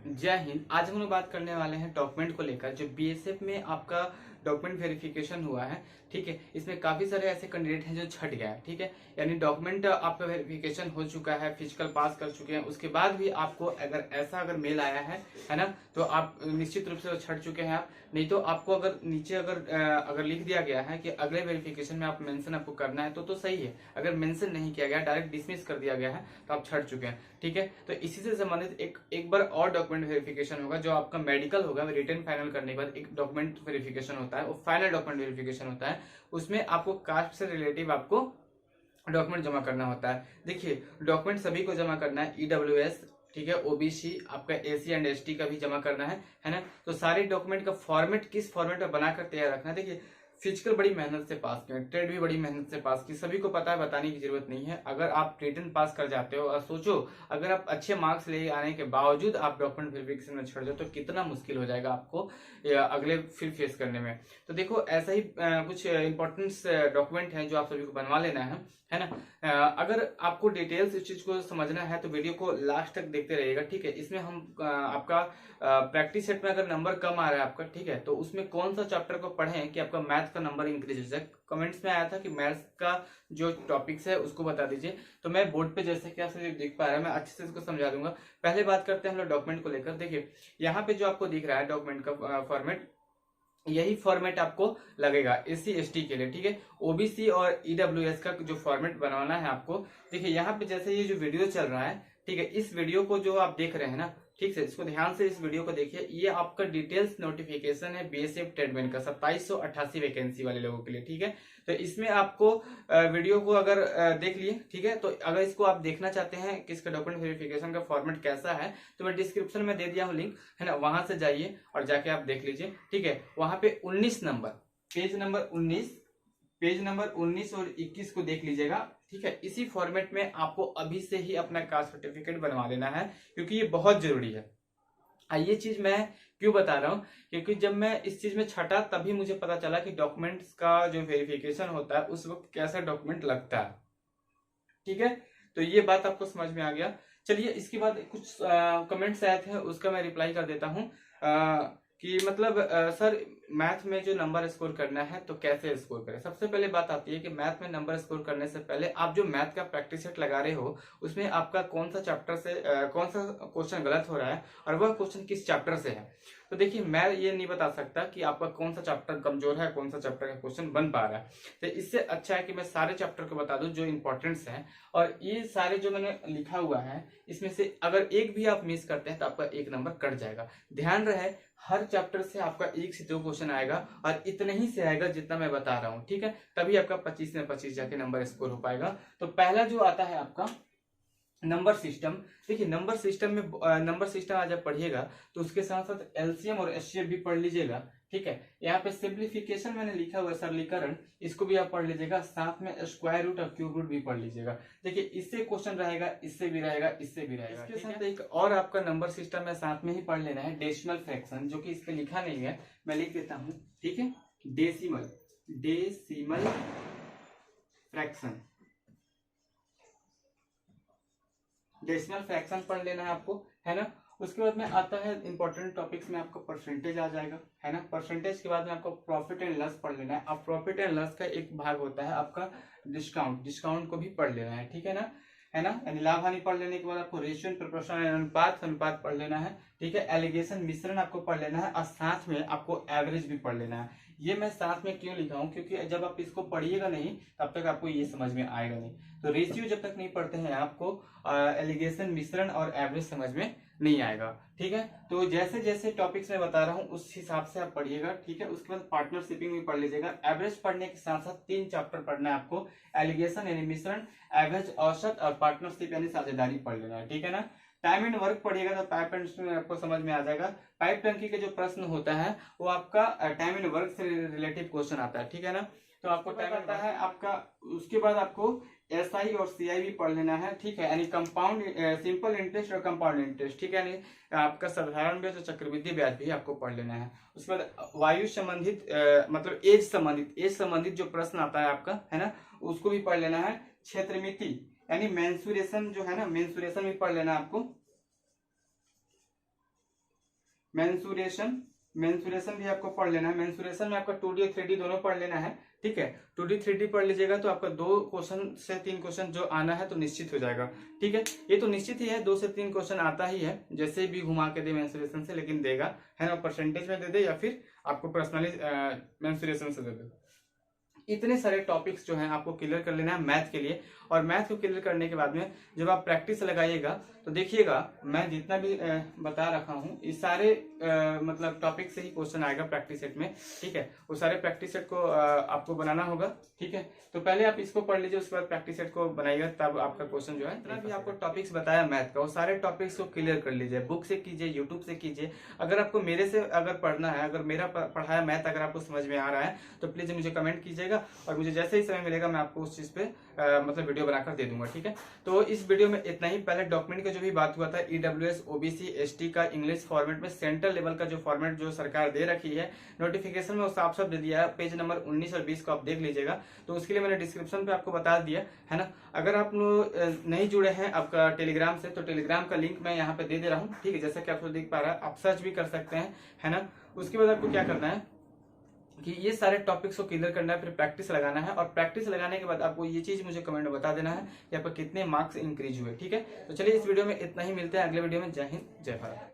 जय हिंद। आज हम लोग बात करने वाले हैं डॉक्यूमेंट को लेकर। जो बीएसएफ में आपका डॉक्यूमेंट वेरिफिकेशन हुआ है, ठीक है, इसमें काफी सारे ऐसे कैंडिडेट हैं जो छट गए हैं, ठीक है। यानी डॉक्यूमेंट आपका वेरिफिकेशन हो चुका है, फिजिकल पास कर चुके हैं, उसके बाद भी आपको अगर मेल आया है ना, तो आप निश्चित रूप से छट चुके हैं आप। नहीं तो आपको अगर नीचे अगर लिख दिया गया है कि अगले वेरिफिकेशन में आप मेंशन आपको करना है तो सही है। अगर मेंशन नहीं किया गया, डायरेक्ट डिसमिस कर दिया गया है, तो आप छट चुके हैं, ठीक है। तो इसी से संबंधित एक बार और डॉक्यूमेंट वेरिफिकेशन होगा, जो आपका मेडिकल होगा। रिटर्न फाइनल करने के बाद एक डॉक्यूमेंट वेरिफिकेशन होता है, वो फाइनल डॉक्यूमेंट वेरिफिकेशन होता है। उसमें आपको कास्ट से रिलेटिव आपको डॉक्यूमेंट जमा करना होता है। देखिए, डॉक्यूमेंट सभी को जमा करना है, ईडब्ल्यूएस, ठीक है, ओबीसी, आपका एसी एंड एसटी का भी जमा करना है ना। तो सारे डॉक्यूमेंट का फॉर्मेट किस फॉर्मेट में बनाकर तैयार रखना है। देखिए, फिजिकल बड़ी मेहनत से पास किया, ट्रेड भी बड़ी मेहनत से पास की, सभी को पता है, बताने की जरूरत नहीं है। अगर आप रिटर्न पास कर जाते हो, और सोचो अगर आप अच्छे मार्क्स ले आने के बावजूद आप डॉक्यूमेंट वेरिफिकेशन में छड़ जाओ, तो कितना मुश्किल हो जाएगा आपको अगले फिर फेस करने में। तो देखो, ऐसा ही कुछ इंपॉर्टेंट डॉक्यूमेंट है जो आप सभी को बनवा लेना है ना। अगर आपको डिटेल्स इस चीज को समझना है तो वीडियो को लास्ट तक देखते रहिएगा, ठीक है। इसमें हम आपका प्रैक्टिस सेट में अगर नंबर कम आ रहा है आपका, ठीक है, तो उसमें कौन सा चैप्टर को पढ़ें कि आपका मैथ का नंबर इंक्रीज हो जाए। कमेंट्स में आया था कि मैथ्स का जो टॉपिक्स है उसको बता दीजिए, तो मैं बोर्ड पे जैसे कि आप सभी देख पा रहे हैं, मैं अच्छे से इसको समझा दूंगा। पहले बात करते हैं हम लोग डॉक्यूमेंट को लेकर। देखिए, यहाँ पे जो आपको दिख रहा है डॉक्यूमेंट का फॉर्मेट, यही फॉर्मेट आपको लगेगा एससी एसटी के लिए, ठीक है। ओबीसी और ईडब्ल्यूएस का जो फॉर्मेट बनवाना है आपको, देखिए यहाँ पे जैसे ये जो वीडियो चल रहा है, ठीक है, इस वीडियो को जो आप देख रहे हैं ना, ठीक है, इसको ध्यान से इस वीडियो को देखिए। ये आपका डिटेल्स नोटिफिकेशन है बीएसएफ ट्रेडमेंट का 2788 वैकेंसी वाले लोगों के लिए, ठीक है। तो इसमें आपको वीडियो को अगर देख लिए, ठीक है, तो अगर इसको आप देखना चाहते हैं कि इसका डॉक्यूमेंट वेरिफिकेशन का फॉर्मेट कैसा है, तो मैं डिस्क्रिप्शन में दे दिया हूँ लिंक, है ना, वहां से जाइए और जाके आप देख लीजिए, ठीक है। वहां पे 19 नंबर, पेज नंबर 19 और 21 को देख लीजिएगा, ठीक है। इसी फॉर्मेट में आपको अभी से ही अपना कास्ट सर्टिफिकेट बनवा लेना है, क्योंकि ये बहुत जरूरी है। ये चीज मैं क्यों बता रहा हूँ, क्योंकि जब मैं इस चीज में छटा तभी मुझे पता चला कि डॉक्यूमेंट्स का जो वेरिफिकेशन होता है उस वक्त कैसा डॉक्यूमेंट लगता है, ठीक है। तो ये बात आपको समझ में आ गया। चलिए, इसके बाद कुछ कमेंट्स आए थे, उसका मैं रिप्लाई कर देता हूँ कि मतलब सर, मैथ में जो नंबर स्कोर करना है तो कैसे स्कोर करें। सबसे पहले बात आती है कि मैथ में नंबर स्कोर करने से पहले आप जो मैथ का प्रैक्टिस सेट लगा रहे हो, उसमें आपका कौन सा चैप्टर से कौन सा क्वेश्चन गलत हो रहा है और वह क्वेश्चन किस चैप्टर से है। तो देखिए, मैं ये नहीं बता सकता कि आपका कौन सा चैप्टर कमजोर है, कौन सा चैप्टर का क्वेश्चन बन पा रहा है। तो इससे अच्छा है कि मैं सारे चैप्टर को बता दूं जो इंपॉर्टेंट्स हैं, और ये सारे जो मैंने लिखा हुआ है, इसमें से अगर एक भी आप मिस करते हैं तो आपका एक नंबर कट जाएगा। ध्यान रहे, हर चैप्टर से आपका 1 से 2 क्वेश्चन आएगा, और इतने ही से आएगा जितना मैं बता रहा हूँ, ठीक है। तभी आपका 25 में 25 जाके नंबर स्कोर हो पाएगा। तो पहला जो आता है आपका नंबर सिस्टम। देखिए, नंबर सिस्टम आज आप पढ़िएगा तो उसके साथ साथ एलसीएम और एचसीएफ भी पढ़ लीजिएगा, ठीक है। यहाँ पे सिंप्लीफिकेशन मैंने लिखा हुआ है, सरलीकरण, इसको भी आप पढ़ लीजिएगा, साथ में स्क्वायर रूट और क्यूब रूट भी पढ़ लीजिएगा। देखिए, इससे क्वेश्चन रहेगा, इससे भी रहेगा, इससे भी रहेगा। इसके साथ एक और आपका नंबर सिस्टम है, साथ में ही पढ़ लेना है, डेसिमल फ्रैक्शन, जो कि इस पे लिखा नहीं है, मैं लिख देता हूँ, ठीक है। डेसिमल फ्रैक्शन, डेसिमल फ्रैक्शन पढ़ लेना है आपको, है ना। उसके बाद में आता है इंपॉर्टेंट टॉपिक्स में आपका परसेंटेज आ जाएगा, है ना। परसेंटेज के बाद में आपको प्रॉफिट एंड लॉस पढ़ लेना है। अब प्रॉफिट एंड लॉस का एक भाग होता है आपका डिस्काउंट को भी पढ़ लेना है, ठीक है ना, है ना। यानी लाभ हानि पढ़ लेने के बाद आपको रेशियो प्रोपोर्शन अनुपात पढ़ लेना है, ठीक है। एलिगेशन मिश्रण आपको पढ़ लेना है, और साथ में आपको एवरेज भी पढ़ लेना है। ये मैं साथ में क्यों लिखा हूँ, क्योंकि जब आप इसको पढ़िएगा नहीं तब तक आपको ये समझ में आएगा नहीं। तो रेशियो जब तक नहीं पढ़ते हैं आपको एलिगेशन मिश्रण और एवरेज समझ में नहीं आएगा, ठीक है। तो जैसे जैसे टॉपिक्स में बता रहा हूँ उस हिसाब से आप पढ़िएगा, ठीक है। उसके बाद पार्टनरशिपिंग भी पढ़ लीजिएगा। एवरेज पढ़ने के साथ साथ 3 चैप्टर पढ़ना है आपको, एलिगेशन यानी मिश्रण, एवरेज औसत, और पार्टनरशिप यानी साझेदारी पढ़ लेना है, ठीक है ना। टाइम एंड वर्क पढ़िएगा तो पाइप एंड आपको समझ में आ जाएगा। पाइप टंकी के जो प्रश्न होता है वो आपका टाइम एंड वर्क से रिलेटिव क्वेश्चन आता है, ठीक है ना। तो आपको टाइम आता है आपका। उसके बाद आपको एसआई और सीआई भी पढ़ लेना है, ठीक है। यानी कंपाउंड, सिंपल इंटरेस्ट और कंपाउंड इंटरेस्ट, ठीक है। यानी आपका साधारण ब्याज और चक्रवृद्धि ब्याज भी आपको पढ़ लेना है। उसके बाद वायु संबंधित मतलब एज संबंधित जो प्रश्न आता है आपका, है ना, उसको भी पढ़ लेना है। क्षेत्रमिति यानी मेंसुरेशन जो है ना, मेंसुरेशन भी पढ़ लेना आपको। मेंसुरेशन, मेंसुरेशन भी आपको पढ़ लेना है। मेंसुरेशन में आपका 2D और 3D दोनों पढ़ लेना है, ठीक है। 2D 3D पढ़ लीजिएगा तो आपका 2 क्वेश्चन से 3 क्वेश्चन जो आना है तो निश्चित हो जाएगा, ठीक है। ये तो निश्चित ही है, 2 से 3 क्वेश्चन आता ही है, जैसे भी घुमा के दे मेंसुरेशन से, लेकिन देगा, है ना। परसेंटेज में दे दे या फिर आपको पर्सनली मेंसुरेशन से दे दे। इतने सारे टॉपिक्स जो हैं आपको क्लियर कर लेना है मैथ के लिए। और मैथ को क्लियर करने के बाद में जब आप प्रैक्टिस लगाइएगा तो देखिएगा, मैं जितना भी बता रखा हूँ इस सारे मतलब टॉपिक से ही क्वेश्चन आएगा प्रैक्टिस सेट में, ठीक है। वो सारे प्रैक्टिस सेट को आपको बनाना होगा, ठीक है। तो पहले आप इसको पढ़ लीजिए, उसके बाद प्रैक्टिस सेट को बनाइएगा, तब आपका क्वेश्चन जो है, जितना भी आपको टॉपिक्स बताया मैथ का, वो सारे टॉपिक्स को क्लियर कर लीजिए। बुक से कीजिए, यूट्यूब से कीजिए। अगर आपको मेरे से अगर पढ़ना है, अगर मेरा पढ़ाया मैथ अगर आपको समझ में आ रहा है तो प्लीज मुझे कमेंट कीजिएगा, और मुझे जैसे ही समय मिलेगा मैं आपको उस चीज पे मतलब वीडियो बनाकर दे दूंगा, ठीक है। तो इस वीडियो में इतना ही। पहले डॉक्यूमेंट का जो भी बात हुआ था, ईडब्ल्यूएस, ओबीसी, एसटी का इंग्लिश फॉर्मेट में सेंट्रल लेवल का जो फॉर्मेट जो सरकार दे रखी है नोटिफिकेशन में, वो साफ साफ दे दिया है। पेज नंबर 19 और 20 को आप देख लीजिएगा, तो उसके लिए मैंने डिस्क्रिप्शन पे आपको बता दिया है ना। अगर आप लोग नहीं जुड़े हैं आपका टेलीग्राम से, तो टेलीग्राम का लिंक मैं यहाँ पे दे रहा हूँ, ठीक है। जैसा कि आप लोग देख पा रहे हैं, आप सर्च भी कर सकते हैं, है ना। उसके बाद आपको क्या करना है कि ये सारे टॉपिक्स को क्लियर करना है, फिर प्रैक्टिस लगाना है, और प्रैक्टिस लगाने के बाद आपको ये चीज मुझे कमेंट में बता देना है कि आपका कितने मार्क्स इंक्रीज हुए, ठीक है। तो चलिए इस वीडियो में इतना ही, मिलते हैं अगले वीडियो में। जय हिंद, जय भारत।